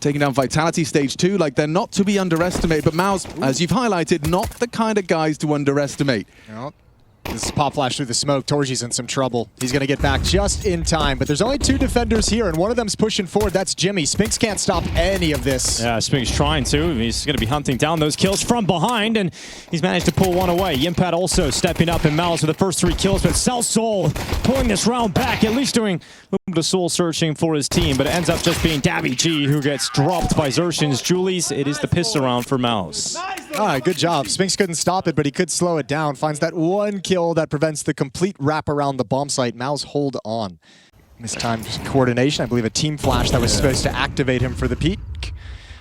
taking down Vitality stage 2. Like, they're not to be underestimated. But Mouz, as you've highlighted, not the kind of guys to underestimate. Yep. This is pop flash through the smoke. Torgy's in some trouble. He's going to get back just in time, but there's only 2 defenders here, and one of them's pushing forward. That's Jimmy. Spinks can't stop any of this. Yeah, Spinks trying to. He's going to be hunting down those kills from behind, and he's managed to pull one away. Yimpat also stepping up in Mouz for the first 3 kills, but Soul pulling this round back, at least doing a little bit of soul searching for his team, but it ends up just being Davy who gets dropped by Xerxion's Julies. It is the piss around for Mouz. All right, good job. Spinks couldn't stop it, but he could slow it down. Finds that 1 kill that prevents the complete wrap around the bomb site. Mouz hold on. This time, just coordination. I believe a team flash that was supposed to activate him for the peak.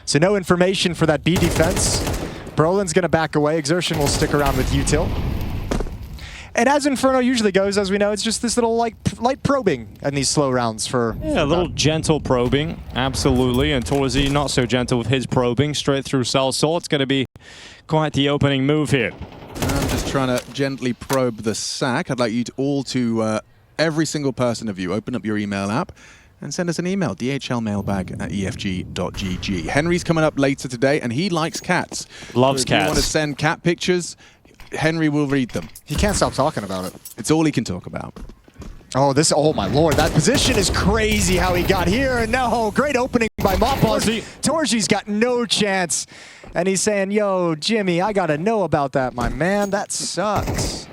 So no information for that B defense. Brolin's going to back away. Xerxion will stick around with Util. And as Inferno usually goes, as we know, it's just this little light probing in these slow rounds for... Yeah, a little gentle probing, absolutely. And Torzy not so gentle with his probing, straight through Soul. It's going to be quite the opening move here. I'm just trying to gently probe the sack. I'd like you to all to, every single person of you, open up your email app and send us an email, dhlmailbag@efg.gg. Henry's coming up later today, and he likes cats. Loves so if cats. you want to send cat pictures, Henry will read them. He can't stop talking about it. It's all he can talk about. Oh, oh my lord, that position is crazy how he got here. And no, great opening by Mopaz. Torgy's got no chance. And he's saying, yo, Jimmy, I gotta know about that, my man. That sucks.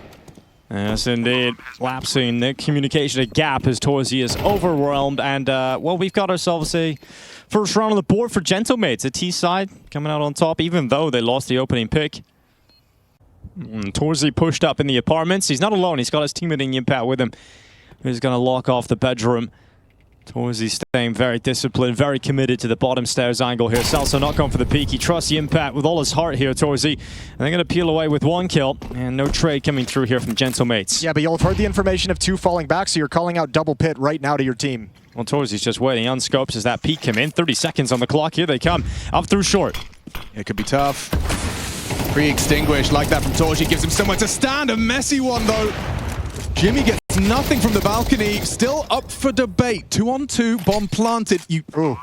Yes, indeed. Lapsing the communication, a gap as Torzy is overwhelmed. And, well, we've got ourselves a first round on the board for Gentlemates. The T side coming out on top, even though they lost the opening pick. Torzy pushed up in the apartments. He's not alone. He's got his teammate in Yimpat with him. He's going to lock off the bedroom. Torzy staying very disciplined, very committed to the bottom stairs angle here. Salso not going for the peak. He trusts Yimpat with all his heart here, Torzy. And they're going to peel away with 1 kill. And no trade coming through here from Gentlemates. Yeah, but you'll have heard the information of 2 falling back, so you're calling out double pit right now to your team. Well, Torzy's just waiting. Unscopes as that peak come in. 30 seconds on the clock. Here they come. Up through short. It could be tough. Pre-extinguished like that from Torzy gives him somewhere to stand. A messy one, though. Jimmy gets nothing from the balcony. Still up for debate. 2-on-2, bomb planted. Ooh.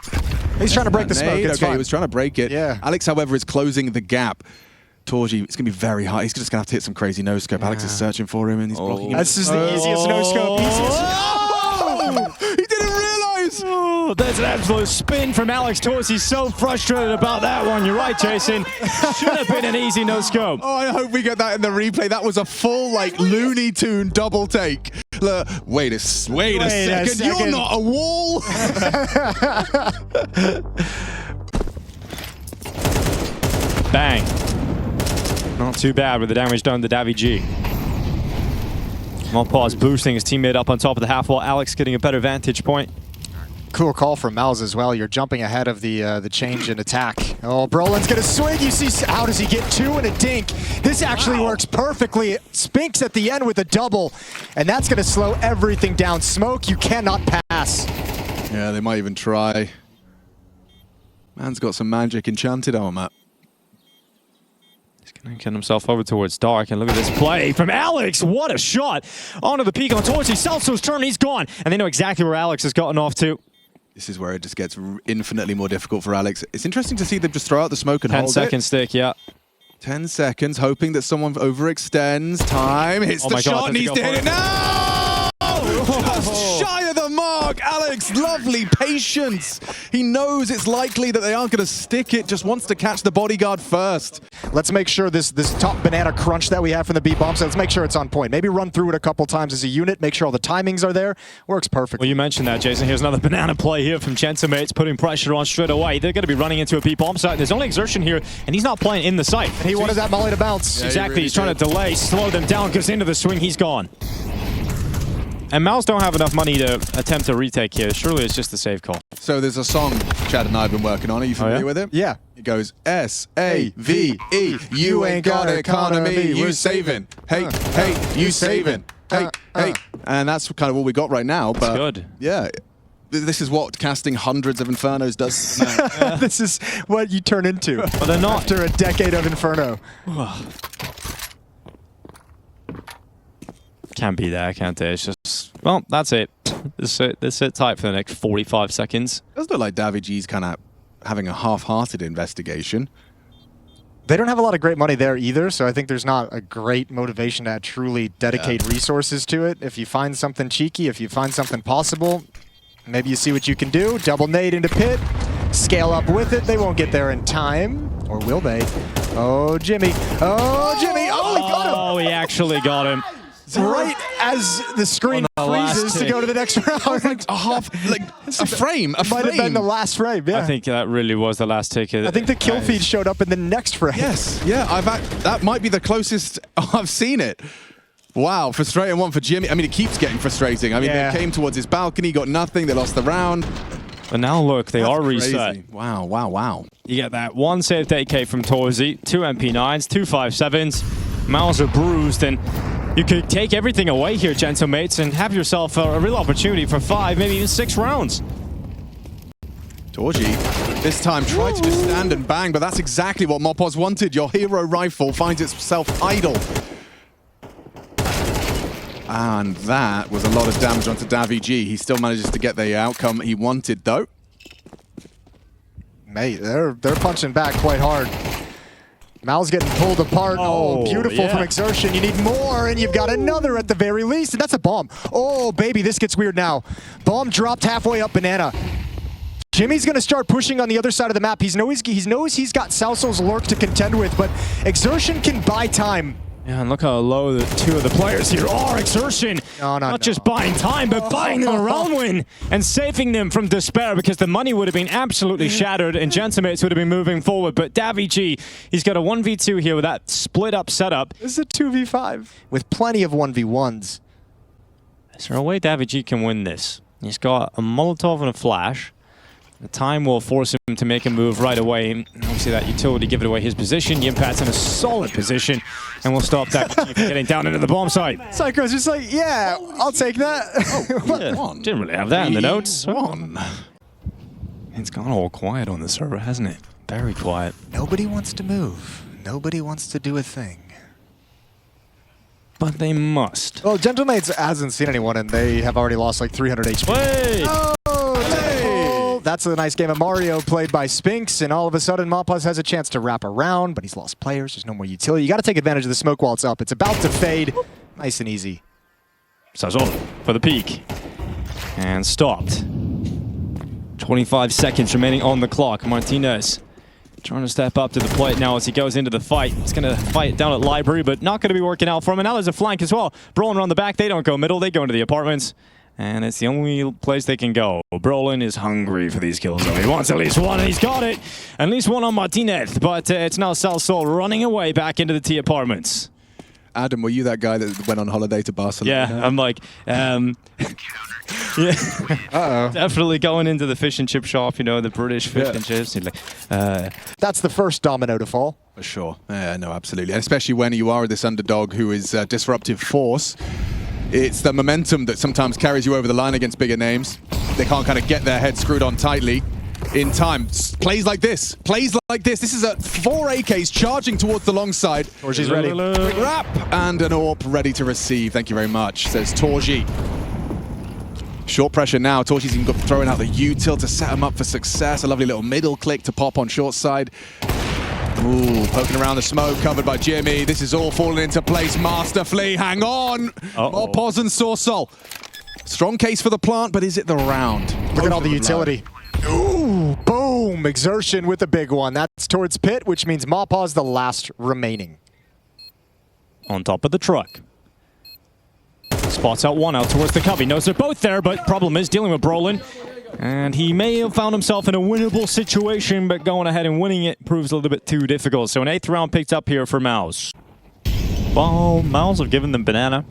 He's trying to break the smoke. It's okay, fine. he was trying to break it. Yeah. Alex, however, is closing the gap. Torzy, it's going to be very hard. He's just going to have to hit some crazy no-scope. Yeah. Alex is searching for him, and he's blocking him. This is the easiest no-scope. He didn't realize! Oh, there's an absolute spin from Alex Torzy. He's so frustrated about that one. You're right, Jason. Should have been an easy no-scope. Oh, I hope we get that in the replay. That was a full, like, Looney Tune double take. Wait a second. You're not a wall! Bang. Not too bad with the damage done to Davy G. Mopaz boosting his teammate up on top of the half wall. Alex getting a better vantage point. Cool call from Mouz as well. You're jumping ahead of the change in attack. Oh, Brolin's gonna swing. You see, how does he get 2 and a dink? This actually works perfectly. Spinks at the end with a double, and that's gonna slow everything down. Smoke, you cannot pass. Yeah, they might even try. Man's got some magic enchanted armor. Get himself over towards Dark, and look at this play from Alex. What a shot onto the peak on Torzy. Salso's turn, he's gone, and they know exactly where Alex has gotten off to. This is where it just gets infinitely more difficult for Alex. It's interesting to see them just throw out the smoke and hold it. 10-second stick, yeah. 10 seconds, hoping that someone overextends. Time hits the shot, and he's hit it now. Just shy of the mark. Alex, lovely patience. He knows it's likely that they aren't going to stick it, just wants to catch the bodyguard first. Let's make sure this top banana crunch that we have from the B bomb, so let's make sure it's on point. Maybe run through it a couple times as a unit, make sure all the timings are there. Works perfectly. Well, you mentioned that, Jason. Here's another banana play here from Gentlemates, putting pressure on straight away. They're going to be running into a B bomb site. There's only Xerxion here, and he's not playing in the site. And he wanted that molly to bounce. Yeah, exactly. He's trying to delay, slow them down, goes into the swing, he's gone. And Mouz don't have enough money to attempt a retake here. Surely it's just a save call. So there's a song Chad and I have been working on. Are you familiar with it? Yeah. It goes S-A-V-E. You ain't got economy, you saving. Hey, hey, you saving. Hey, hey. And that's kind of what we got right now. But that's good. Yeah. This is what casting hundreds of Infernos does. This is what you turn into. But they're not. After a decade of Inferno. Can't be there, can't they? It's just, well, that's it. This sit tight for the next 45 seconds. It does look like Davy G's kind of having a half-hearted investigation. They don't have a lot of great money there either, so I think there's not a great motivation to truly dedicate resources to it. If you find something cheeky, if you find something possible, maybe you see what you can do. Double nade into pit, scale up with it. They won't get there in time, or will they? Oh, Jimmy. Oh, Jimmy. Oh, he got him. Oh, he actually got him. Right as the screen freezes to go to the next round. Like a frame. Might have been the last frame, yeah. I think that really was the last ticket. I think the kill feed showed up in the next frame. Yes, yeah, that might be the closest I've seen it. Wow, frustrating one for Jimmy. I mean, it keeps getting frustrating. I mean, they came towards his balcony, got nothing, they lost the round. But now look, they are Crazy. reset. Wow, wow, wow. You get that one saved 8K from Torzy, 2 MP9s, 2 5.7s. Mouz are bruised, and you could take everything away here, gentlemates, and have yourself a real opportunity for 5, maybe even 6 rounds. Torzy, this time, tried to just stand and bang, but that's exactly what Mouz wanted. Your hero rifle finds itself idle. And that was a lot of damage onto Davy G. He still manages to get the outcome he wanted, though. Mate, they're punching back quite hard. Mal's getting pulled apart. Oh, beautiful from Exertion. You need more, and you've got another at the very least, and that's a bomb. Oh, baby, this gets weird now. Bomb dropped halfway up Banana. Jimmy's going to start pushing on the other side of the map. He knows he's got Salso's lurk to contend with, but Exertion can buy time. Yeah, and look how low the 2 of the players here are. Exertion, not just buying time, but buying them a round win and saving them from despair, because the money would have been absolutely shattered and Gentlemates would have been moving forward. But Davy G, he's got a 1v2 here with that split-up setup. This is a 2v5 with plenty of 1v1s. Is there a way Davy G can win this? He's got a Molotov and a flash. The time will force him to make a move right away. And obviously that utility giving away his position. Yimpat's in a solid position and will stop that from getting down into the bomb site. Psycho's just like, yeah, I'll take that. Didn't really have that in the notes. It's gone all quiet on the server, hasn't it? Very quiet. Nobody wants to move. Nobody wants to do a thing. But they must. Well, Gentlemates hasn't seen anyone, and they have already lost like 300 HP. Hey! That's a nice game of Mario played by Spinks, and all of a sudden Mouz has a chance to wrap around, but he's lost players. There's no more utility. You got to take advantage of the smoke while it's up. It's about to fade. Nice and easy. Sazon for the peak. And stopped. 25 seconds remaining on the clock. Martinez trying to step up to the plate now as he goes into the fight. He's going to fight down at Library, but not going to be working out for him. And now there's a flank as well. Brolin around the back. They don't go middle. They go into the apartments. And it's the only place they can go. Brolin is hungry for these kills, though. He wants at least one, and he's got it. At least one on Martinez, but it's now Salsol running away back into the T apartments. Adam, were you that guy that went on holiday to Barcelona? Yeah, I'm like, definitely going into the fish and chip shop, you know, the British fish and chips. Like, that's the first domino to fall. For sure. No, absolutely. And especially when you are this underdog who is a disruptive force. It's the momentum that sometimes carries you over the line against bigger names. They can't kind of get their head screwed on tightly in time. Plays like this. Plays like this. This is a 4 AKs charging towards the long side. Torji's ready. Wrap and an AWP ready to receive. Thank you very much, says Torji. Short pressure now. Torji's even throwing out the util to set him up for success. A lovely little middle click to pop on short side. Ooh, poking around the smoke, covered by Jimmy. This is all falling into place masterfully. Hang on. Mouz and Sorsol. Strong case for the plant, but is it the round? Look at all the utility. Ooh, boom. Exertion with a big one. That's towards pit, which means Mouz the last remaining. On top of the truck. Spots out one out towards the cubby. Knows they're both there, but problem is dealing with Brolin. And he may have found himself in a winnable situation, but going ahead and winning it proves a little bit too difficult. So an 8th round picked up here for Mouz. Well, Mouz have given them banana.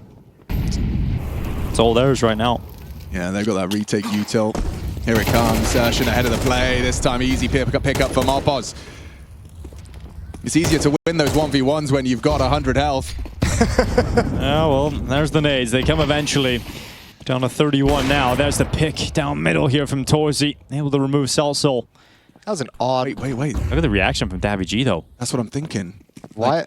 It's all theirs right now. Yeah, they've got that retake util. Here it comes. Session ahead of the play. This time easy pick up for Mouz. It's easier to win those 1v1s when you've got 100 health. Yeah, well, there's the nades. They come eventually. Down to 31 now. There's the pick down middle here from Torzy. Able to remove Salsol. That was an odd... Wait. Look at the reaction from Davy G, though. That's what I'm thinking. Why?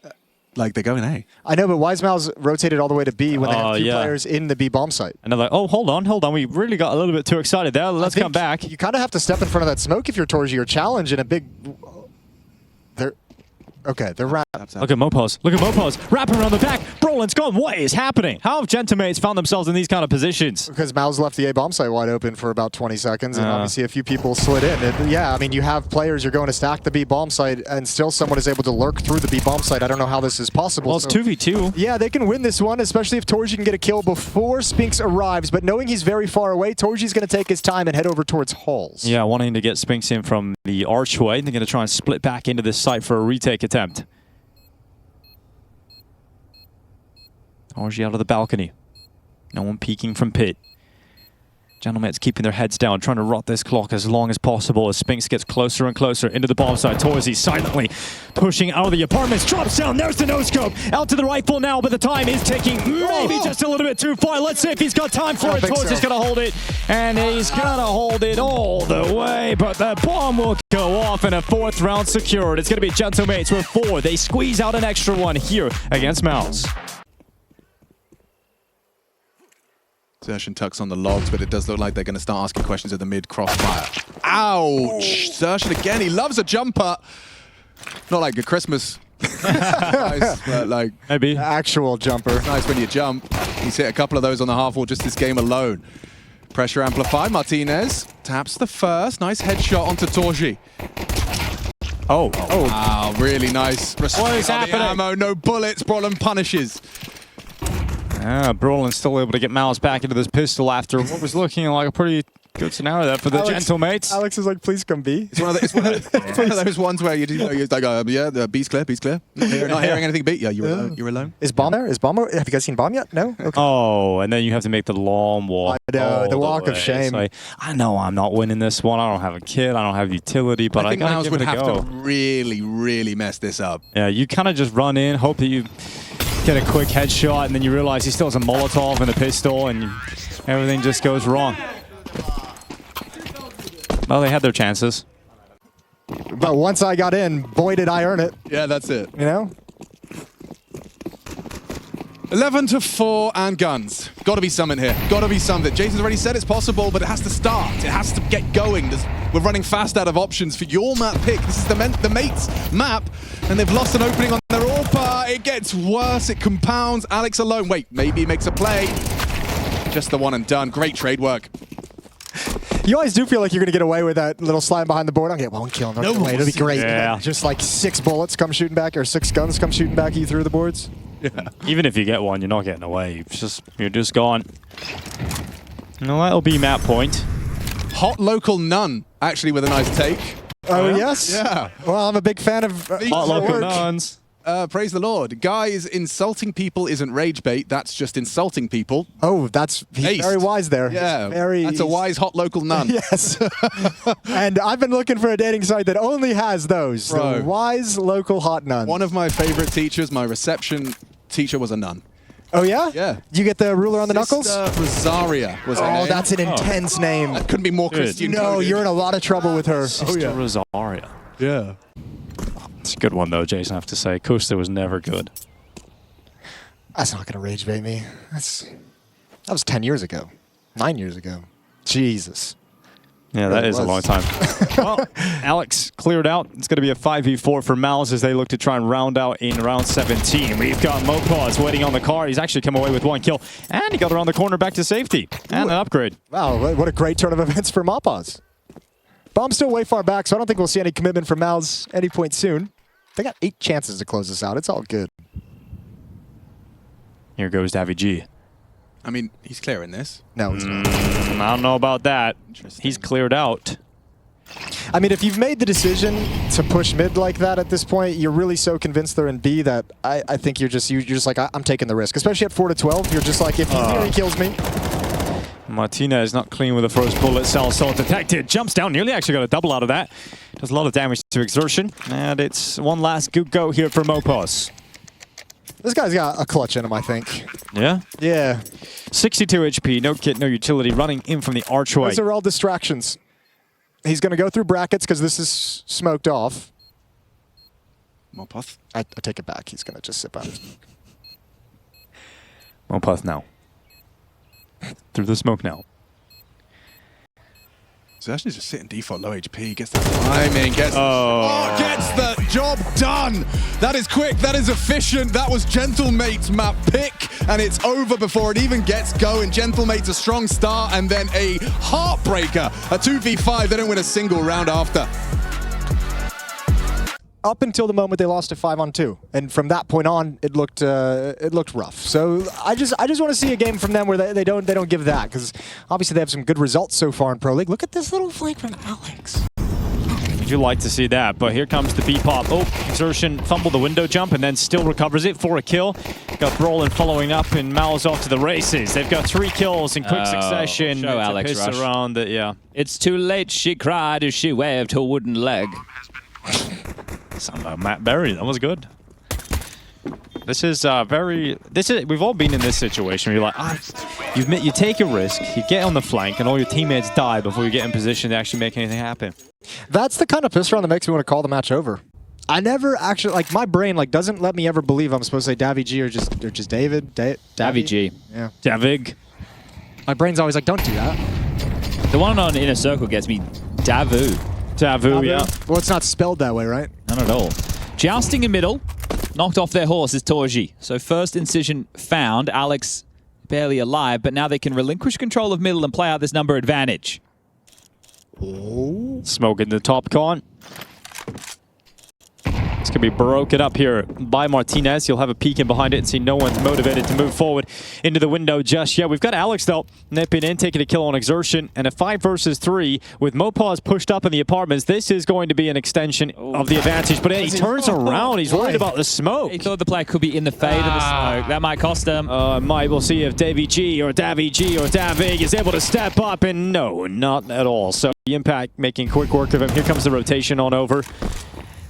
like they're going A. I know, but why is Mouz rotated all the way to B when they have 2 players in the B bomb site? And they're like, oh, hold on. We really got a little bit too excited there. Let's come back. You kind of have to step in front of that smoke if you're Torji or Challenge in a big... Okay, they're wrapped. Look at Mouz. Look at Mouz. Wrapping around the back. Brolin's gone. What is happening? How have Gentlemates found themselves in these kind of positions? Because Mouz left the A bomb site wide open for about 20 seconds, and obviously a few people slid in. And yeah, I mean, you have players, you're going to stack the B bomb site, and still someone is able to lurk through the B bomb site. I don't know how this is possible. Well, it's 2v2. Yeah, they can win this one, especially if Torji can get a kill before Spinks arrives. But knowing he's very far away, Torji's going to take his time and head over towards Halls. Yeah, wanting to get Spinks in from the archway. They're going to try and split back into this site for a retake attempt. Torji out of the balcony. No one peeking from pit. Gentlemen's keeping their heads down, trying to rot this clock as long as possible as Spinks gets closer and closer into the bomb site. Torji silently pushing out of the apartments, drops down, there's the no-scope. Out to the rifle now, but the time is ticking maybe just a little bit too far. Let's see if he's got time for it. Torji's gonna hold it, and he's gonna hold it all the way, but the bomb will go off and a 4th round secured. It's gonna be Gentlemates with 4. They squeeze out an extra one here against Mouz. Zershin tucks on the logs, but it does look like they're going to start asking questions at the mid crossfire. Ouch! Zershin again, he loves a jumper. Not like a Christmas. Nice, but like maybe actual jumper. Nice when you jump. He's hit a couple of those on the half wall just this game alone. Pressure amplified. Martinez taps the first. Nice headshot onto Torji. Oh. Wow, really nice. What is happening? Ammo, no bullets. Brolin punishes. Brolin's still able to get Mouz back into this pistol after what was looking like a pretty good scenario there for the Gentlemates. Alex is like, please come B. It's one of those ones where you're like, yeah, the B's clear, B's clear. Not hearing anything B. Yeah, you're alone. Is Bomb there? Is Bomb? Have you guys seen Bomb yet? No? Okay. Oh, and then you have to make the long walk. I know, the walk of shame. So I know I'm not winning this one. I don't have a kit. I don't have utility, but I think Mouz would have to really, really mess this up. Yeah, you kind of just run in, hope that you get a quick headshot, and then you realize he still has a Molotov and a pistol, and everything just goes wrong. Well, they had their chances. But once I got in, boy, did I earn it. Yeah, that's it. You know? 11-4 and guns. Got to be something here. Got to be something. Jason's already said it's possible, but it has to start. It has to get going. We're running fast out of options for your map pick. This is the mates map, and they've lost an opening on their AWP. It gets worse. It compounds. Alex alone. Wait, maybe he makes a play. Just the one and done. Great trade work. You always do feel like you're going to get away with that little slide behind the board. I'll get one kill. No way. It'll be great. Yeah. Just like 6 bullets come shooting back, or 6 guns come shooting back at you through the boards. Yeah. Even if you get one, you're not getting away. You're just gone. No, that'll be map point. Hot local none, actually, with a nice take. Oh, yes? Yeah. Well, I'm a big fan of Hot local nuns. Praise the Lord. Guys, insulting people isn't rage bait. That's just insulting people. Oh, he's very wise there. Yeah, that's a wise hot local nun. Yes. And I've been looking for a dating site that only has those. Bro. The wise local hot nuns. One of my favorite teachers, my reception teacher, was a nun. Oh, yeah? Yeah. You get the ruler on the knuckles? Rosaria was her name. Oh, that's an intense name. That couldn't be more Christian. No, you're in a lot of trouble with her. Sister Rosaria. Yeah. It's a good one, though, Jason, I have to say. Costa was never good. That's not going to rage bait me. That was 10 years ago. 9 years ago. Jesus. Yeah, that is a long time. Well, Alex cleared out. It's going to be a 5v4 for Mouz as they look to try and round out in round 17. We've got Mouz waiting on the car. He's actually come away with 1 kill. And he got around the corner back to safety. And an upgrade. Wow, what a great turn of events for Mouz. Bomb's still way far back, so I don't think we'll see any commitment from Mouz any point soon. They got 8 chances to close this out. It's all good. Here goes Davy G. I mean, he's clearing this. No, it's not. I don't know about that. He's cleared out. I mean, if you've made the decision to push mid like that at this point, you're really so convinced they're in B that I think you're just like, I'm taking the risk. Especially at 4-12, you're just like, if he kills me. Martinez not clean with the first bullet. Salsol detected. Jumps down. Nearly actually got a double out of that. Does a lot of damage to Exertion. And it's one last good go here for Mouz. This guy's got a clutch in him, I think. Yeah? Yeah. 62 HP. No kit, no utility. Running in from the archway. Those are all distractions. He's going to go through brackets because this is smoked off. Mopath. I take it back. He's going to just sip out his smoke. Mopath now. Through the smoke now. So actually just sitting default low HP, gets the timing, gets the job done. That is quick, that is efficient. That was Gentlemate's map pick, and it's over before it even gets going. Gentlemate's a strong start, and then a heartbreaker. A 2v5, they don't win a single round after. Up until the moment they lost a 5-on-2, and from that point on, it looked rough. So I just want to see a game from them where they don't give that, because obviously they have some good results so far in Pro League. Look at this little flank from Alex. Would you like to see that? But here comes the B-pop. Oh, Exertion fumbled the window jump and then still recovers it for a kill. Got Brolin following up and Mouz off to the races. They've got 3 kills in quick succession. Show Alex piss Rush. around it, yeah. It's too late, she cried as she waved her wooden leg. Sound like Matt Berry. That was good. This is we've all been in this situation where you're like, you take a risk, you get on the flank, and all your teammates die before you get in position to actually make anything happen. That's the kind of piss around that makes me want to call the match over. I never actually, like, my brain doesn't let me ever believe I'm supposed to say Davy G or just David. Davy G. Yeah. Davig. My brain's always like, don't do that. The one on Inner Circle gets me Davu. Davu, yeah. Well, it's not spelled that way, right? Not at all. Jousting in middle. Knocked off their horse is Torji. So first incision found. Alex barely alive, but now they can relinquish control of middle and play out this number advantage. Oh. Smoke in the top con. It's going to be broken up here by Martinez. He'll have a peek in behind it and see no one's motivated to move forward into the window just yet. We've got Alex, though, nipping in, taking a kill on Exertion, and a 5 versus 3 with Mopaz pushed up in the apartments. This is going to be an extension of the advantage, but he turns around. He's worried about the smoke. He thought the player could be in the fade of the smoke. That might cost him. We'll see if Davy G or Davig is able to step up, and no, not at all. So the Impact making quick work of him. Here comes the rotation on over.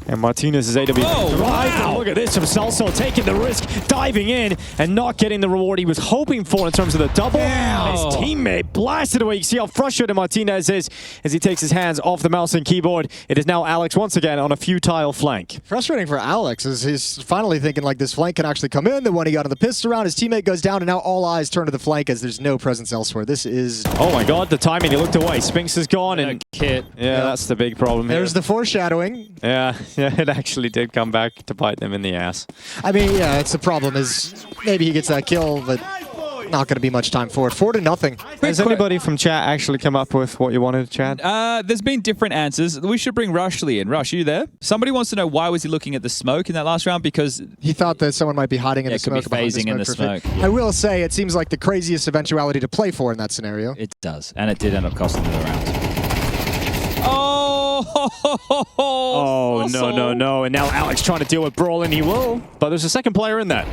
And Martinez is AW. Oh, wow. Look at this from Celso taking the risk, diving in, and not getting the reward he was hoping for in terms of the double. His teammate blasted away. You see how frustrated Martinez is as he takes his hands off the mouse and keyboard. It is now Alex once again on a futile flank. Frustrating for Alex is he's finally thinking like this flank can actually come in. Then when he got on the pistol round, his teammate goes down, and now all eyes turn to the flank as there's no presence elsewhere. This is... Oh my god, the timing. He looked away. Spinks is gone. And Kit. Yeah, that's the big problem here. There's the foreshadowing. Yeah, it actually did come back to bite them in the ass. I mean, yeah, it's the problem is maybe he gets that kill, but not going to be much time for it. 4-0. Has anybody from chat actually come up with what you wanted, Chad? There's been different answers. We should bring Rushley in. Rush, you there? Somebody wants to know why was he looking at the smoke in that last round? Because he thought that someone might be hiding in the could be smoke. phasing in the smoke. I will say it seems like the craziest eventuality to play for in that scenario. It does, and it did end up costing them the round. Oh, no. And now Alex trying to deal with Brolin. He will, but there's a second player in that.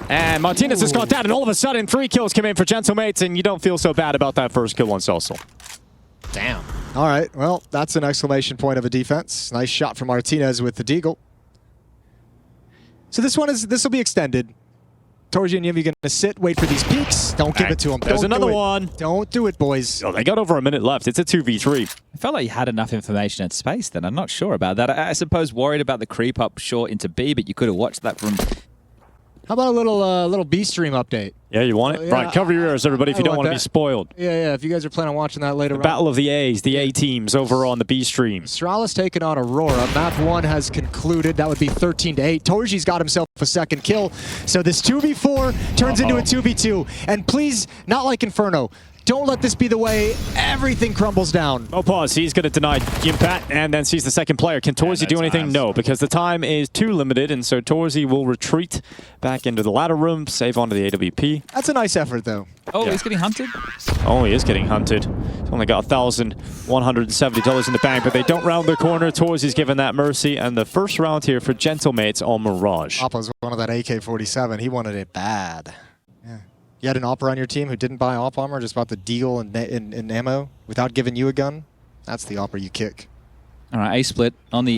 And Martinez has gone down, and all of a sudden 3 kills come in for Gentlemates, and you don't feel so bad about that first kill on Celso. Damn. All right, well, that's an exclamation point of a defense. Nice shot from Martinez with the deagle. So this will be extended. Torji and Yim, you're going to sit, wait for these peaks. Don't give it to him. There's another one. Don't do it, boys. Oh, they got over a minute left. It's a 2v3. I felt like you had enough information and space then. I'm not sure about that. I suppose worried about the creep up short into B, but you could have watched that from... How about a little B stream update? Yeah, you want it? Yeah, right, cover your ears, everybody, if you don't want to be spoiled. Yeah, if you guys are planning on watching that later on. Battle of the A's, the A teams over on the B stream. Astralis taking on Aurora. Map 1 has concluded. That would be 13-8. Torji's got himself a second kill. So this 2v4 turns into a 2v2. And please, not like Inferno. Don't let this be the way everything crumbles down. Oh, pause. He's going to deny Gimpat and then sees the second player. Can Torzi do anything? No, because the time is too limited, and so Torzi will retreat back into the ladder room, save onto the AWP. That's a nice effort, though. Oh, yeah. He's getting hunted? Oh, he is getting hunted. He's only got $1,170 in the bank, but they don't round the corner. Torzi's given that mercy, and the first round here for Gentlemates on Mirage. Oppa's one of that AK-47. He wanted it bad. Yeah. You had an Oppa on your team who didn't buy Op armor, just bought the deagle and ammo without giving you a gun? That's the Oppa you kick. All right, A-split on the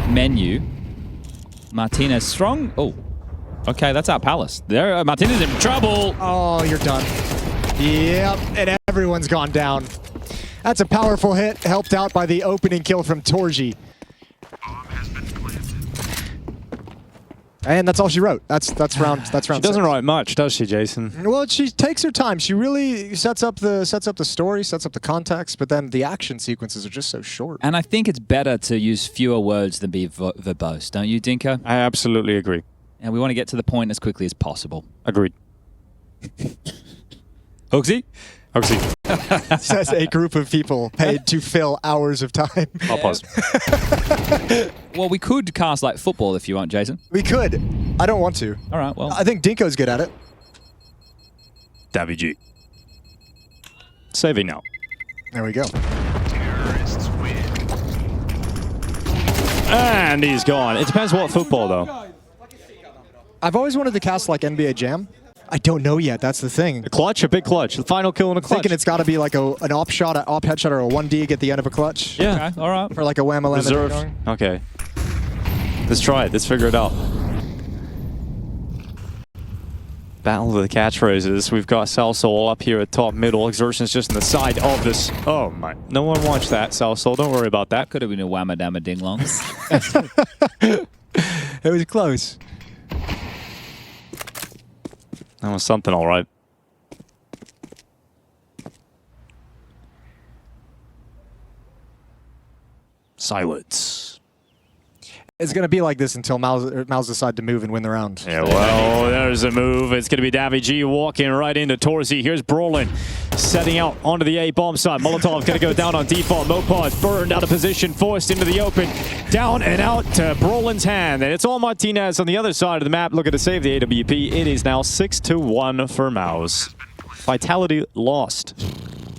menu. Martinez strong. Oh, okay, that's our Palace. There, Martinez in trouble. Oh, you're done. Yep, and everyone's gone down. That's a powerful hit, helped out by the opening kill from Torji. And that's all she wrote. That's round. That's round. She doesn't 6. write much, does she, Jason? Well, she takes her time. She really sets up the story, sets up the context, but then the action sequences are just so short. And I think it's better to use fewer words than be verbose, don't you, Dinko? I absolutely agree. And we want to get to the point as quickly as possible. Agreed. Hooksy? Hooksy. Says a group of people paid to fill hours of time. I'll pause. Well, we could cast like football if you want, Jason. We could. I don't want to. All right, well. I think Dinko's good at it. Davy G. Saving now. There we go. And he's gone. It depends what football, though. I've always wanted to cast like NBA Jam. I don't know yet. That's the thing. A clutch, a big clutch. The final kill in a clutch. Thinking it's got to be like an op shot, an op headshot, or a 1D at the end of a clutch. Yeah. Okay, all right. For like a wham a Reserve. Okay. Let's try it. Let's figure it out. Battle of the catchphrases. We've got Salsoul up here at top middle. Exertion's just in the side of this. Oh my. No one watched that, Salsoul. Don't worry about that. Could have been a whamma damma ding long. It was close. That was something, all right. Silence. It's going to be like this until Mouz decide to move and win the round. Yeah, well, there's a move. It's going to be Davy G walking right into Torsi. Here's Brolin setting out onto the A bomb side. Molotov going to go down on default. Mopaz burned out of position, forced into the open. Down and out to Brolin's hand. And it's all Martinez on the other side of the map looking to save the AWP. It is now 6-1 for Mouz. Vitality lost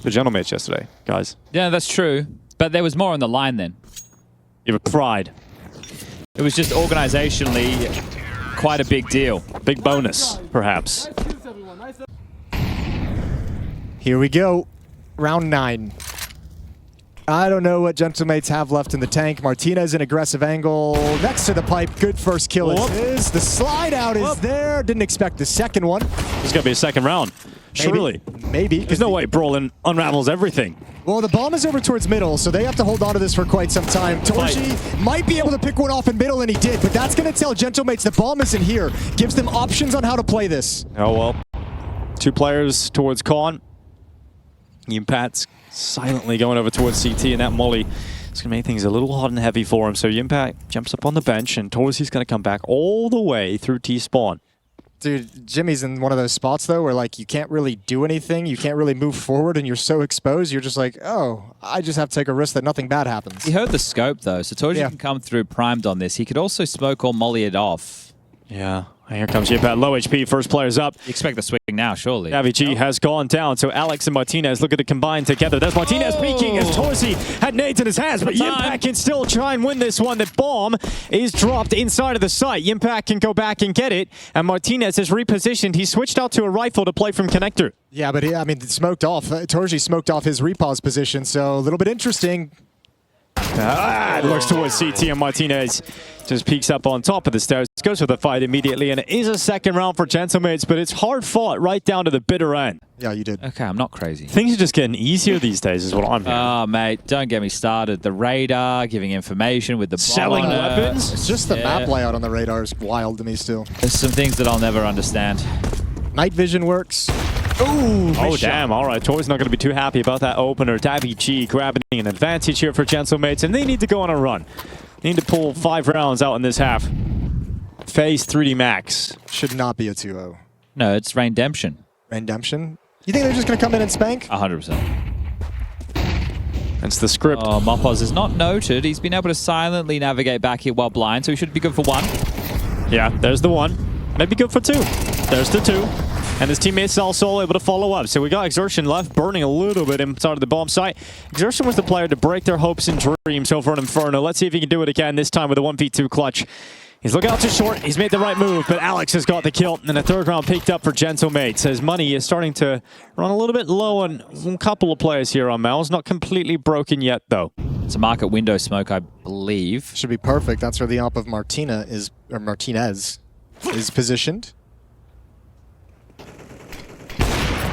the Gentlemen yesterday, guys. Yeah, that's true. But there was more on the line then. You have pride. It was just organizationally quite a big deal. Big bonus, perhaps. Here we go. Round 9. I don't know what Gentlemates have left in the tank. Martinez in aggressive angle next to the pipe. Good first kill is his. The slide out is there. Didn't expect the second one. There's got to be a second round. Surely. Maybe. There's no way Brolin unravels everything. Well, the bomb is over towards middle, so they have to hold on to this for quite some time. Torsi might be able to pick one off in middle, and he did, but that's going to tell Gentlemates the bomb isn't here. Gives them options on how to play this. Oh, well. 2 players towards Con. Yimpat's silently going over towards CT, and that molly is going to make things a little hot and heavy for him. So Yimpat jumps up on the bench, and Torsi's going to come back all the way through T-spawn. Dude, Jimmy's in one of those spots, though, where, like, you can't really do anything. You can't really move forward, and you're so exposed. You're just like, oh, I just have to take a risk that nothing bad happens. He heard the scope, though, so Torsi can come through primed on this. He could also smoke or molly it off. Yeah. And here comes Yimpat. Low HP. First player's up. You expect the swing now, surely. Davy G has gone down, so Alex and Martinez looking to combine together. There's Martinez peeking as Torsi had nades in his hands, but Yimpat can still try and win this one. The bomb is dropped inside of the site. Yimpat can go back and get it, and Martinez is repositioned. He switched out to a rifle to play from connector. Yeah, but I mean, smoked off. Torsi smoked off his repause position, so a little bit interesting. Looks towards CT, and Martinez just peeks up on top of the stairs. Goes for the fight immediately, and it is a second round for Gentlemates, but it's hard fought right down to the bitter end. Yeah, you did. Okay, I'm not crazy. Things are just getting easier these days is what I'm hearing. Oh, mate, don't get me started. The radar, giving information with the bomb selling on it. weapons? It's just the map layout on the radar is wild to me still. There's some things that I'll never understand. Night vision works. Ooh, Oh, damn. All right. Tor's not going to be too happy about that opener. Davy G grabbing an advantage here for Gentlemates, and they need to go on a run. They need to pull 5 rounds out in this half. Phase 3D Max. Should not be a 2-0. No, it's Raindemption. Redemption? You think they're just going to come in and spank? 100%. That's the script. Oh, Mopaz is not noted. He's been able to silently navigate back here while blind, so he should be good for 1. Yeah, there's the 1. Maybe good for 2. There's the 2. And his teammate Salsoul able to follow up. So we got Exertion left, burning a little bit inside of the bomb site. Exertion was the player to break their hopes and dreams over an Inferno. Let's see if he can do it again, this time with a 1v2 clutch. He's looking out too short. He's made the right move, but Alex has got the kill. And the third round picked up for Gentlemates. His money is starting to run a little bit low on a couple of players here on Mouz. Not completely broken yet, though. It's a market window smoke, I believe. Should be perfect. That's where the op of Martinez is positioned.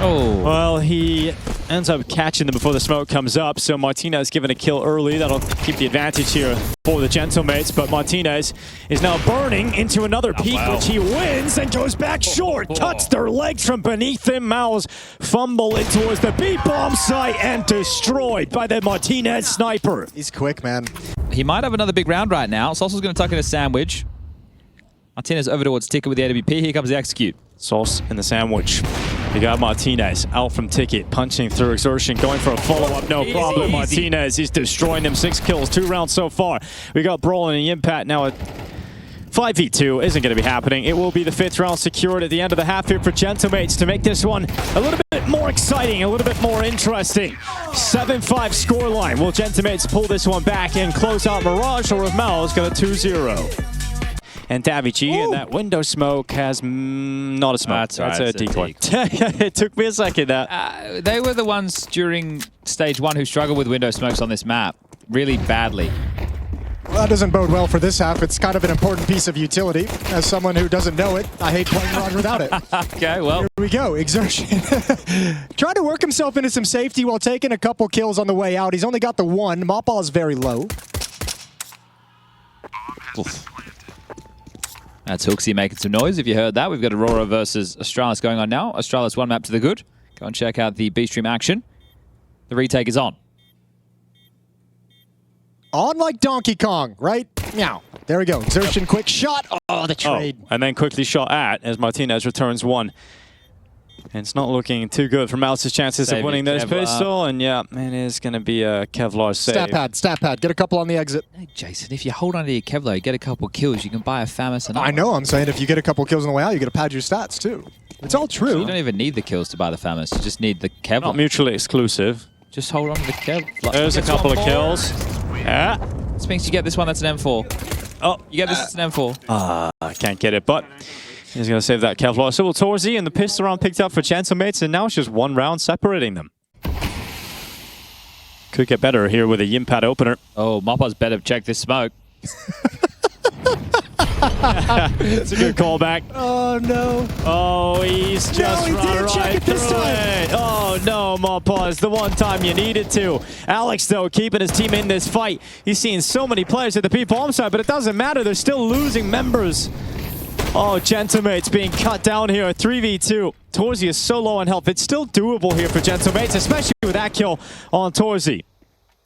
Oh. Well, he ends up catching them before the smoke comes up, so Martinez given a kill early. That'll keep the advantage here for the Gentlemates, but Martinez is now burning into another peak, which he wins and goes back short. Cuts their legs from beneath him. Mouz fumble it towards the B-bomb site and destroyed by the Martinez sniper. He's quick, man. He might have another big round right now. Sauce's going to tuck in a sandwich. Martinez over towards Ticket with the AWP. Here comes the execute. Sauce in the sandwich. You got Martinez out from Ticket, punching through Exertion, going for a follow-up, no problem. Martinez, he's destroying them. 6 kills, 2 rounds so far. We got Brawl and Impact now at 5v2. Isn't going to be happening. It will be the 5th round secured at the end of the half here for Gentlemates to make this one a little bit more exciting, a little bit more interesting. 7-5 scoreline. Will Gentlemates pull this one back and close out Mirage, or if Mouz got a 2-0? And Davichi, and that window smoke has not a smoke. That's a decoy. It took me a second. They were the ones during stage 1 who struggled with window smokes on this map really badly. Well, that doesn't bode well for this half. It's kind of an important piece of utility. As someone who doesn't know it, I hate playing Mirage without it. Okay, well. Here we go, Exertion. Trying to work himself into some safety while taking a couple kills on the way out. He's only got the 1. Mopal is very low. Oof. That's Hooksy making some noise. If you heard that, we've got Aurora versus Astralis going on now. Astralis 1 map to the good. Go and check out the B-Stream action. The retake is on. On like Donkey Kong, right? Meow. There we go. Exertion, quick shot. Oh, the trade. And then quickly shot at as Martinez returns 1. And it's not looking too good for Mouz's chances of winning this pistol. And yeah, it is going to be a Kevlar save. Stat pad. Get a couple on the exit. Hey, Jason, if you hold on to your Kevlar, you get a couple kills, you can buy a Famous. I know, I'm saying if you get a couple kills on the way out, you get to pad your stats too. It's all true. So you don't even need the kills to buy the Famous, you just need the Kevlar. Not mutually exclusive. Just hold on to the Kevlar. There's a couple of kills. Yeah. This means you get this one, that's an M4. Oh, you get this, it's an M4. I can't get it, but he's going to save that Kevlar. So will Torzi, and the pistol round picked up for Gentlemates, and now it's just 1 round separating them. Could get better here with a Yimpad opener. Oh, Moppa's better check this smoke. It's a good callback. Oh, no. Oh, he's just he did check it this time. it. Oh, no, Moppa, the one time you needed to. Alex, though, keeping his team in this fight. He's seeing so many players at the B-bomb side, but it doesn't matter. They're still losing members. Oh, Gentlemates being cut down here at 3v2. Torzi is so low on health. It's still doable here for Gentlemates, especially with that kill on Torzi.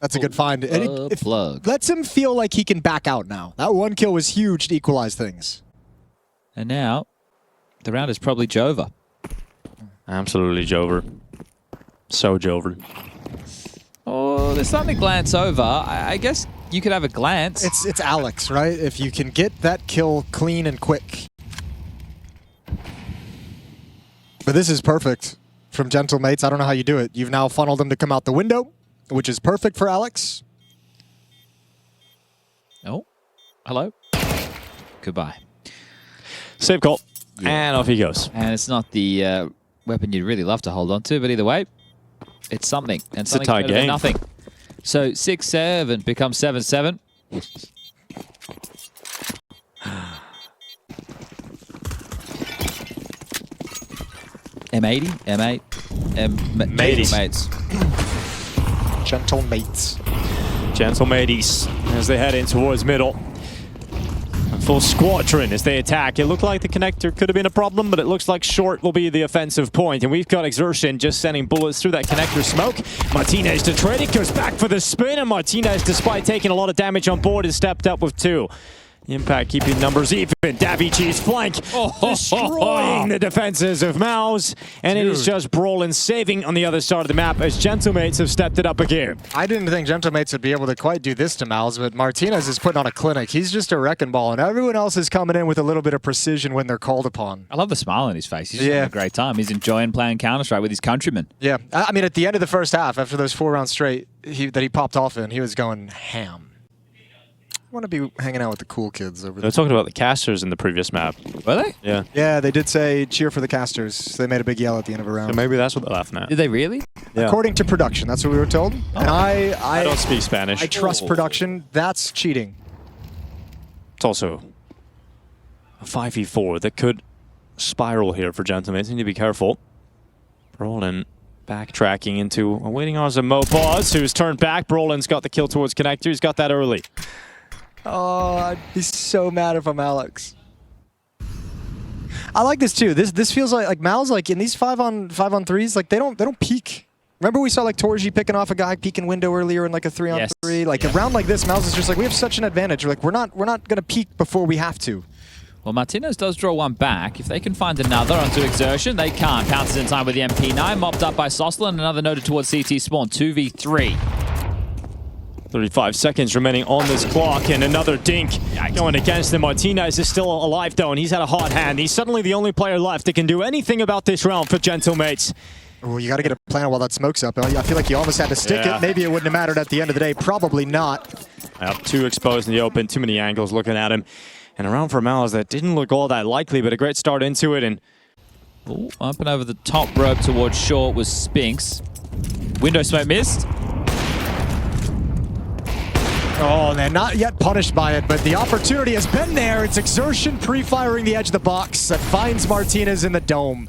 That's a good find. It Plug. lets him feel like he can back out now. That 1 kill was huge to equalize things. And now, the round is probably Jova. Absolutely Jover. So Jover. Oh, there's something to glance over. I guess you could have a glance. It's Alex, right? If you can get that kill clean and quick. But this is perfect from Gentlemates. I don't know how you do it. You've now funneled them to come out the window, which is perfect for Alex. Oh, hello. Goodbye. Save call. Yeah. And off he goes. And it's not the weapon you'd really love to hold on to, but either way, it's something. And it's a tie game. Nothing. So 6-7 becomes 7-7. M80, M8, Mates. Gentlemates. Gentlemates as they head in towards middle. A full squadron as they attack. It looked like the connector could have been a problem, but it looks like short will be the offensive point. And we've got Exertion just sending bullets through that connector smoke. Martinez to trade it, goes back for the spin, and Martinez, despite taking a lot of damage on board, has stepped up with 2. Impact keeping numbers even. Davici's flank destroying the defenses of Mouz. And it is just Brolin saving on the other side of the map as Gentlemates have stepped it up again. I didn't think Gentlemates would be able to quite do this to Mouz, but Martinez is putting on a clinic. He's just a wrecking ball, and everyone else is coming in with a little bit of precision when they're called upon. I love the smile on his face. He's having a great time. He's enjoying playing Counter-Strike with his countrymen. Yeah, I mean, at the end of the first half, after those 4 rounds straight that he popped off in, he was going ham. I want to be hanging out with the cool kids over there. They're talking about the casters in the previous map. Were they? Yeah. Yeah, they did say cheer for the casters. They made a big yell at the end of a round. So maybe that's what they're laughing at. Did they really? Yeah. According to production, that's what we were told. And I don't speak Spanish. I trust production. That's cheating. It's also a 5v4 that could spiral here for Gentlemates. Need to be careful. Brolin backtracking into awaiting on some Mouz, who's turned back. Brolin's got the kill towards connector. He's got that early. Oh, I'd be so mad if I'm Alex. I like this too. This feels like Mouz, like in these 5-on-3s, like they don't peek. Remember we saw like Torji picking off a guy peeking window earlier in like a 3-on-3. Like a round like this, Mouz is just like, we have such an advantage. Like we're not gonna peek before we have to. Well, Martinez does draw one back. If they can find another onto Exertion, they can't. Pounces in time with the MP9, mopped up by Soslan, another noted towards CT spawn, 2v3. 35 seconds remaining on this clock, and another dink going against him. Martinez is still alive though, and he's had a hot hand. He's suddenly the only player left that can do anything about this round for Gentlemates. Well, you got to get a plan while that smoke's up. I feel like you almost had to stick it. Maybe it wouldn't have mattered at the end of the day. Probably not. Yep, too exposed in the open, too many angles looking at him. And around for Mouz that didn't look all that likely, but a great start into it. And ooh, up and over the top rope towards short was Spinks. Window smoke missed. Oh, they're not yet punished by it, but the opportunity has been there. It's Exertion pre-firing the edge of the box that finds Martinez in the dome.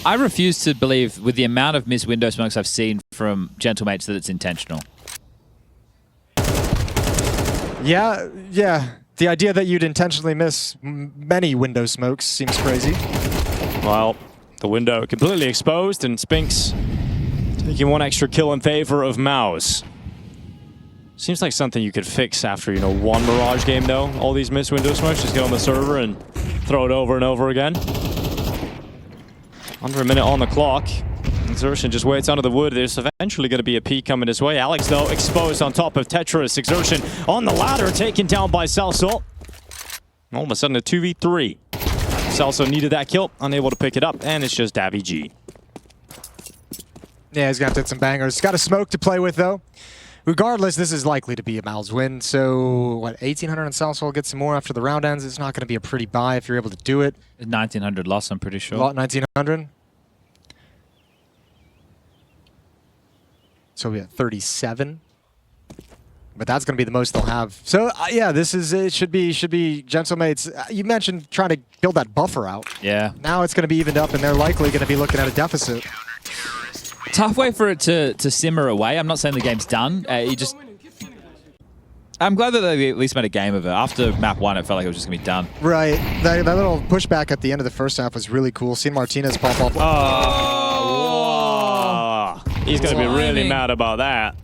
I refuse to believe, with the amount of missed window smokes I've seen from Gentlemates, that it's intentional. Yeah. The idea that you'd intentionally miss many window smokes seems crazy. well, the window completely exposed, and Spinks taking one extra kill in favor of Mouz. Seems like something you could fix after, you know, one Mirage game, though. All these missed window smokes, just get on the server and throw it over and over again. Under a minute on the clock. Exertion just waits under the wood. There's eventually going to be a peek coming his way. Alex, though, exposed on top of Tetris. Exertion on the ladder, taken down by Celso. All of a sudden, a 2v3. Celso needed that kill, unable to pick it up, and it's just Davy G. Yeah, he's going to hit some bangers. He's got a smoke to play with, though. Regardless, this is likely to be a Mouz win. So, what, 1,800 on Celso will get some more after the round ends. It's not going to be a pretty buy if you're able to do it. 1,900 loss, I'm pretty sure. 1,900. So we have 37. But that's going to be the most they'll have. So, yeah, this is, it should be Gentlemates. You mentioned trying to build that buffer out. Yeah. Now it's going to be evened up, and they're likely going to be looking at a deficit. Tough way for it to simmer away. I'm not saying the game's done. I'm glad that they at least made a game of it. After map 1, it felt like it was just going to be done. Right. That little pushback at the end of the first half was really cool. Seeing Martinez pop up. Oh! He's going to be really mad about that.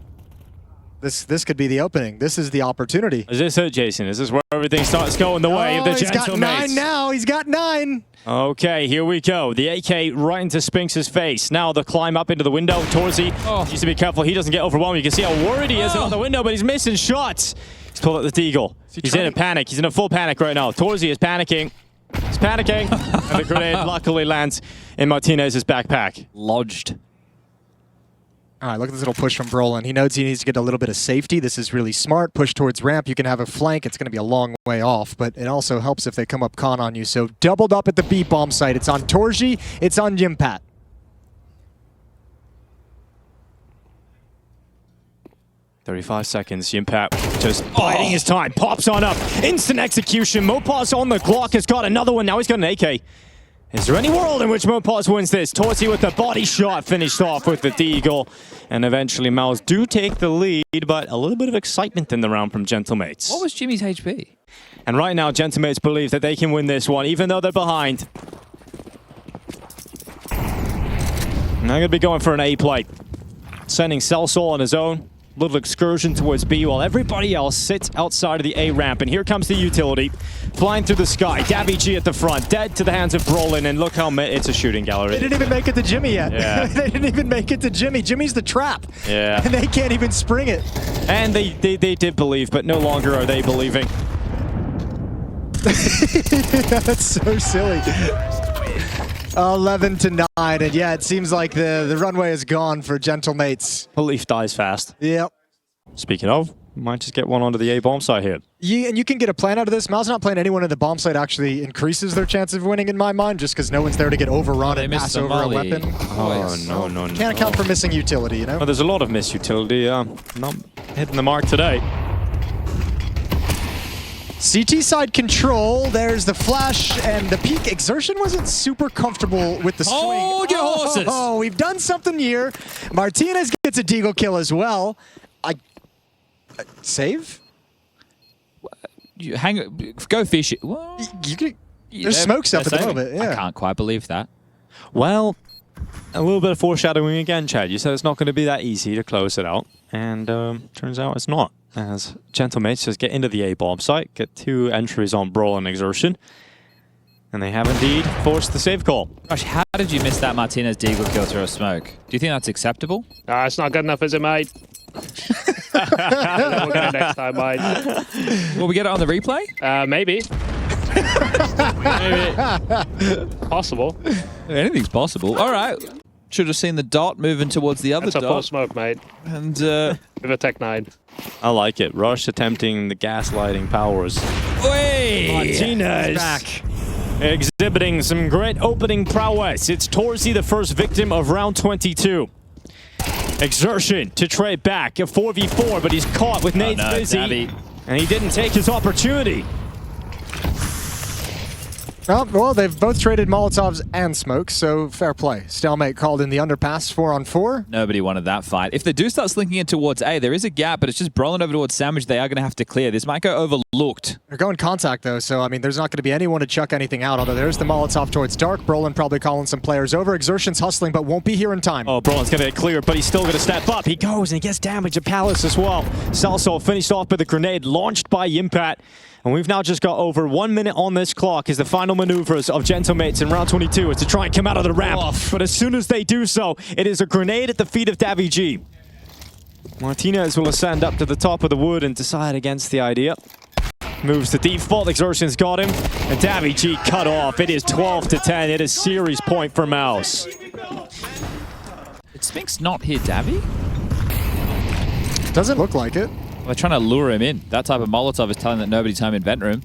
This could be the opening. This is the opportunity. Is this it, Jason? Is this where everything starts going the way of the Gentlemates? He's got 9 now. He's got 9. Okay, here we go. The AK right into Spinks' face. Now the climb up into the window. Torzy needs to be careful. He doesn't get overwhelmed. You can see how worried he is out the window, but he's missing shots. He's pulled out the Deagle. He's in a panic. He's in a full panic right now. Torzy is panicking. He's panicking. And the grenade luckily lands in Martinez's backpack. Lodged. All right, look at this little push from Brolin. He knows he needs to get a little bit of safety. This is really smart. Push towards ramp. You can have a flank. It's going to be a long way off, but it also helps if they come up con on you. So doubled up at the B bomb site. It's on Torji. It's on Yimpat. .35 seconds. Yimpat just biding his time. Pops on up. Instant execution. Mouz on the clock has got another one. Now he's got an AK. Is there any world in which Mouz wins this? Torsi with the body shot finished off with the Deagle. And eventually Mouz do take the lead, but a little bit of excitement in the round from Gentlemates. What was Jimmy's HP? And right now, Gentlemates believe that they can win this one, even though they're behind. And they're going to be going for an A play. Sending Celsol on his own. Little excursion towards B while everybody else sits outside of the A ramp. And here comes the utility. Flying through the sky. Davy G at the front. Dead to the hands of Brolin. And look how it's a shooting gallery. They didn't even make it to Jimmy yet. Yeah. They didn't even make it to Jimmy. Jimmy's the trap. Yeah. And they can't even spring it. And they did believe, but no longer are they believing. That's so silly. 11-9, and yeah, it seems like the runway is gone for Gentlemates. Belief dies fast. Yep. Speaking of, might just get one onto the A bomb site here. And you can get a plan out of this. Mouz not playing anyone in the bomb site actually increases their chance of winning in my mind, just because no one's there to get overrun and pass over a weapon. Oh, no. Can't account for missing utility, you know? Well, there's a lot of missed utility. Not hitting the mark today. CT side control, there's the flash and the peak. Exertion wasn't super comfortable with the swing. Hold your horses. Oh, we've done something here. Martinez gets a deagle kill as well. Save? Go fish it. Well, there's smokes up at the moment. Yeah. I can't quite believe that. Well, a little bit of foreshadowing again, Chad. You said it's not going to be that easy to close it out, and turns out it's not. As Gentlemates just get into the A-bomb site, get 2 entries on Brawl and Exertion, and they have indeed forced the save call. Gosh, how did you miss that Martinez deagle kill through a smoke? Do you think that's acceptable? It's not good enough, is it, mate? We'll get it next time, mate. Will we get it on the replay? Maybe. Maybe. Possible. Anything's possible. All right. Should have seen the dot moving towards the other That's a dot. full smoke, mate. And With a Tech 9. I like it. Rush attempting the gaslighting powers. Martinez Back. Exhibiting some great opening prowess. It's Torzy, the first victim of round 22. Exertion to trade back, a 4v4, but he's caught with Nate's busy, and he didn't take his opportunity. Oh, well, they've both traded Molotovs and smokes, so fair play. Stalemate called in the underpass 4-on-4. Nobody wanted that fight. If they do start slinking in towards A, there is a gap, but it's just brawling over towards Sandwich. They are going to have to clear. This might go overlooked. They're going contact, though, so, I mean, there's not going to be anyone to chuck anything out, although there's the Molotov towards Dark. Brolin probably calling some players over. Exertion's hustling, but won't be here in time. Oh, Brolin's going to get cleared, but he's still going to step up. He goes and he gets damage at Palace as well. Salso finished off with a grenade launched by Yimpat. And we've now just got over 1 minute on this clock as the final maneuvers of Gentlemates in round 22 is to try and come out of the ramp. But as soon as they do so, it is a grenade at the feet of Davy G. Martinez will ascend up to the top of the wood and decide against the idea. Moves to default, Exertion's got him, and Davy G cut off. It is 12-10. It is series point for Mouz. Did Spinks not hear Davy? Doesn't look like it. They're trying to lure him in. That type of Molotov is telling that nobody's home in vent room.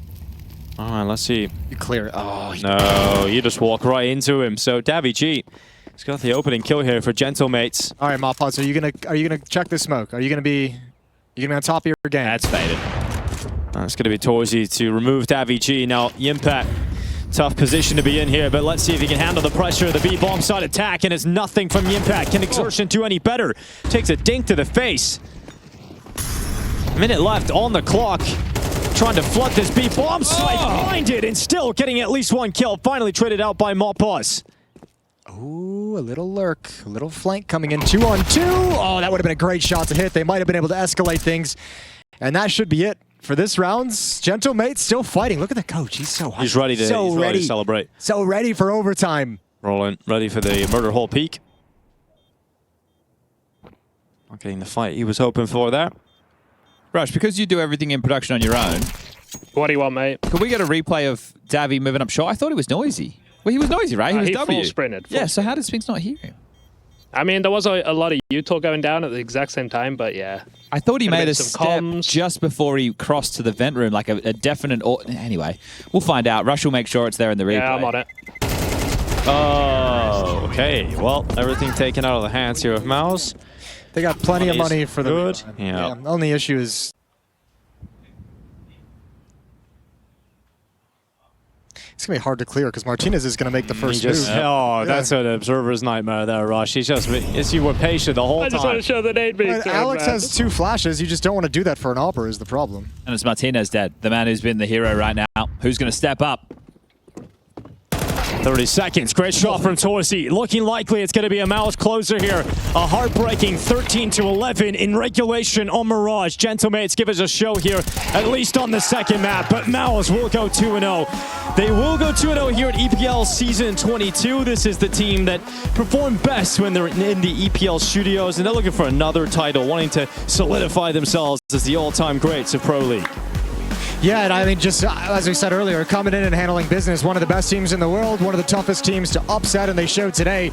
All right, let's see. You clear it. Oh, No, you just walk right into him. So Davy G has got the opening kill here for Gentlemates. all right, Mopaz, are you gonna check this smoke? Are you gonna be on top of your game? That's faded. It's going to be Torzy to remove Davy G. Now, Yimpat, tough position to be in here, but let's see if he can handle the pressure of the B-bomb side attack, and it's nothing from Yimpat. Can Exertion do any better? Takes a dink to the face. Minute left on the clock. Trying to flood this B-bomb site. Blinded and still getting at least 1 kill. Finally traded out by Mopaz. Ooh, a little lurk, a little flank coming in 2-on-2. Oh, that would have been a great shot to hit. They might have been able to escalate things. And that should be it for this round. Gentlemates still fighting. Look at the coach. He's so high. He's ready to, ready to celebrate. So ready for overtime. Rolling, ready for the murder hole peak. Not getting the fight he was hoping for there. Rush, because you do everything in production on your own, What do you want, mate? could we get a replay of Davy moving up short? I thought he was noisy. Well, he was noisy, right? He was He W. full sprinted. Yeah, so how did Spinks not hear him? I mean, there was a lot of Utah going down at the exact same time, but yeah. I thought he Could've made been a some step comms. just before he crossed to the vent room, like a definite... Anyway, we'll find out. Rush will make sure it's there in the replay. Yeah, I'm on it. Oh, okay. Well, everything taken out of the hands here of Mouz. They got plenty of Money's money for the good. Yeah. Yeah. The only issue is it's going to be hard to clear because Martinez is going to make the first move. Oh, that's an observer's nightmare there, Rush. He's just, you were patient the whole I just want time. to show the nade being But Alex has 2 flashes. You just don't want to do that for an Opera is the problem. And it's Martinez dead, the man who's been the hero right now. Who's going to step up? 30 seconds. Great shot from Torzy. Looking likely it's going to be a Mouz closer here. A heartbreaking 13-11 in regulation on Mirage. Gentlemates give us a show here, at least on the second map. But Mouz will go 2-0. They will go 2-0 here at EPL Season 22. This is the team that performed best when they're in the EPL studios, and they're looking for another title, wanting to solidify themselves as the all-time greats of Pro League. Yeah, and I mean, just as we said earlier, coming in and handling business, one of the best teams in the world, one of the toughest teams to upset, and they showed today.